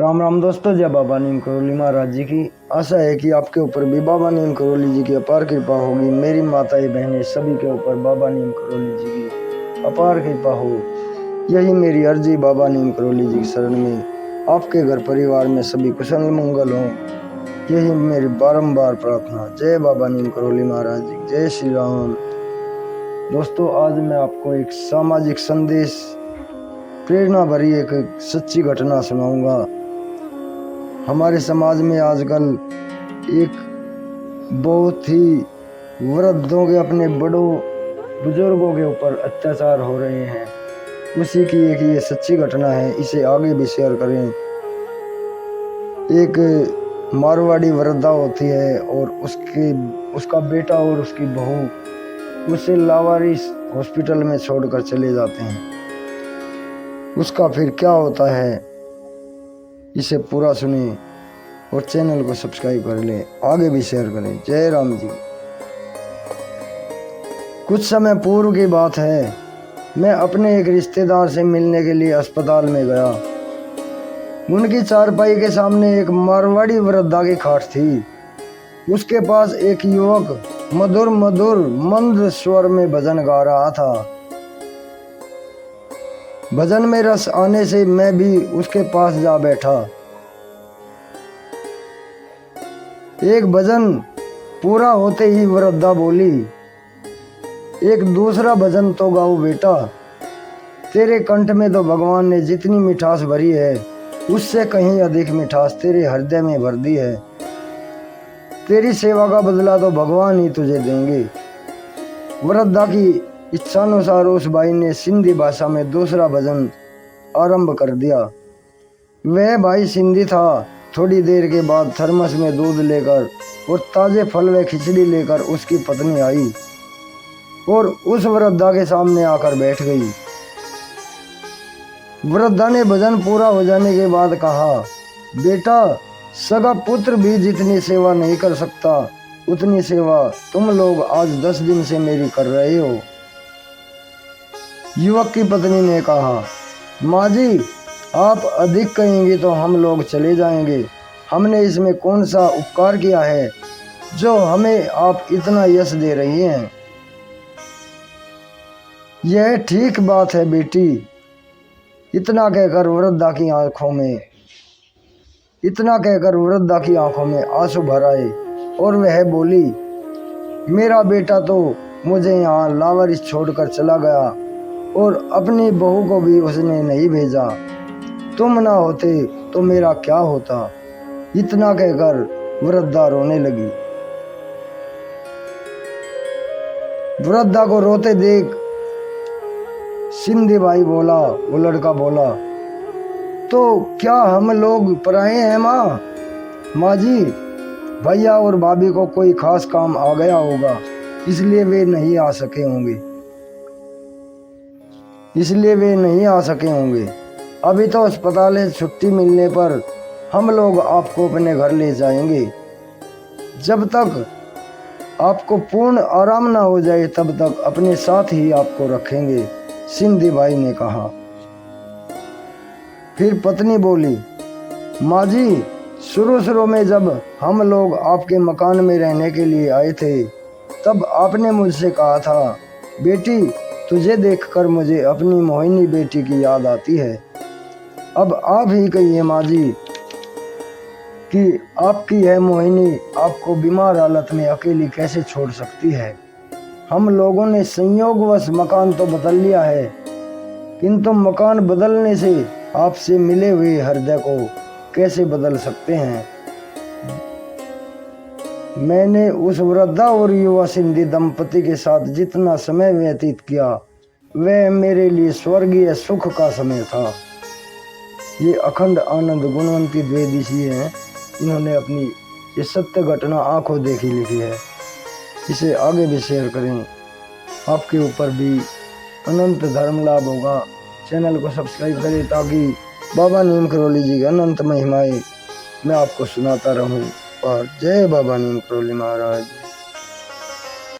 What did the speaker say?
राम राम दोस्तों, जय बाबा नीम करोली महाराज जी की। आशा है कि आपके ऊपर भी बाबा नीम करोली जी की अपार कृपा होगी। मेरी माताएं बहनें सभी के ऊपर बाबा नीम करोली जी की अपार कृपा हो, यही मेरी अर्जी बाबा नीम करोली जी की शरण में। आपके घर परिवार में सभी कुशल मंगल हो, यही मेरी बारंबार प्रार्थना। जय बाबा नीम करोली महाराज जी, जय श्री राम। दोस्तों, आज मैं आपको एक सामाजिक संदेश, प्रेरणा भरी एक सच्ची घटना सुनाऊंगा। हमारे समाज में आजकल एक बहुत ही वृद्धों के, अपने बड़ों बुजुर्गों के ऊपर अत्याचार हो रहे हैं। उसी की एक ये सच्ची घटना है, इसे आगे भी शेयर करें। एक मारवाड़ी वृद्धा होती है और उसका बेटा और उसकी बहू उसे लावारिस हॉस्पिटल में छोड़कर चले जाते हैं। उसका फिर क्या होता है, इसे पूरा सुने और चैनल को सब्सक्राइब कर ले, आगे भी शेयर करें। जय राम जी। कुछ समय पूर्व की बात है, मैं अपने एक रिश्तेदार से मिलने के लिए अस्पताल में गया। उनकी चारपाई के सामने एक मारवाड़ी वृद्धा की खाट थी। उसके पास एक युवक मधुर मधुर मंद स्वर में भजन गा रहा था। भजन में रस आने से मैं भी उसके पास जा बैठा। एक भजन पूरा होते ही वृद्धा बोली, एक दूसरा भजन तो गाओ बेटा। तेरे कंठ में तो भगवान ने जितनी मिठास भरी है, उससे कहीं अधिक मिठास तेरे हृदय में भर दी है। तेरी सेवा का बदला तो भगवान ही तुझे देंगे। वृद्धा की इच्छानुसार उस भाई ने सिंधी भाषा में दूसरा भजन आरंभ कर दिया। वह भाई सिंधी था। थोड़ी देर के बाद थर्मस में दूध लेकर और ताजे फल व खिचड़ी लेकर उसकी पत्नी आई और उस वृद्धा के सामने आकर बैठ गई। वृद्धा ने भजन पूरा हो जाने के बाद कहा, बेटा, सगा पुत्र भी जितनी सेवा नहीं कर सकता, उतनी सेवा तुम लोग आज 10 दिन से मेरी कर रहे हो। युवक की पत्नी ने कहा, माँ जी, आप अधिक कहेंगे तो हम लोग चले जाएंगे। हमने इसमें कौन सा उपकार किया है जो हमें आप इतना यश दे रही हैं। यह ठीक बात है बेटी। इतना कहकर वृद्धा की आंखों में आंसू भर आए और वह बोली, मेरा बेटा तो मुझे यहाँ लावारिस छोड़कर चला गया और अपनी बहू को भी उसने नहीं भेजा। तुम ना होते तो मेरा क्या होता। इतना कहकर वृद्धा रोने लगी। वृद्धा को रोते देख सिंधी भाई बोला, वो लड़का बोला, तो क्या हम लोग पराए हैं माँ? माँ जी, भैया और भाभी को कोई खास काम आ गया होगा, इसलिए वे नहीं आ सके होंगे। अभी तो अस्पताल से छुट्टी मिलने पर हम लोग आपको अपने घर ले जाएंगे। जब तक आपको पूर्ण आराम ना हो जाए तब तक अपने साथ ही आपको रखेंगे, सिंधी भाई ने कहा। फिर पत्नी बोली, माँ जी, शुरू में जब हम लोग आपके मकान में रहने के लिए आए थे, तब आपने मुझसे कहा था, बेटी, तुझे देखकर मुझे अपनी मोहिनी बेटी की याद आती है। अब आप ही कहिए माँ जी कि आपकी यह मोहिनी आपको बीमार हालत में अकेली कैसे छोड़ सकती है। हम लोगों ने संयोगवश मकान तो बदल लिया है, किंतु मकान बदलने से आपसे मिले हुए हृदय को कैसे बदल सकते हैं। मैंने उस वृद्धा और युवा सिंधी दंपति के साथ जितना समय व्यतीत किया, वह मेरे लिए स्वर्गीय सुख का समय था। ये अखंड आनंद गुणवंती द्विवेदी हैं। इन्होंने अपनी ये सत्य घटना आंखों देखी लिखी है। इसे आगे भी शेयर करें, आपके ऊपर भी अनंत धर्म लाभ होगा। चैनल को सब्सक्राइब करें ताकि बाबा नीम करोली जी की अनंत महिमाएं मैं आपको सुनाता रहूं। और जय बाबा नीम करोली महाराज।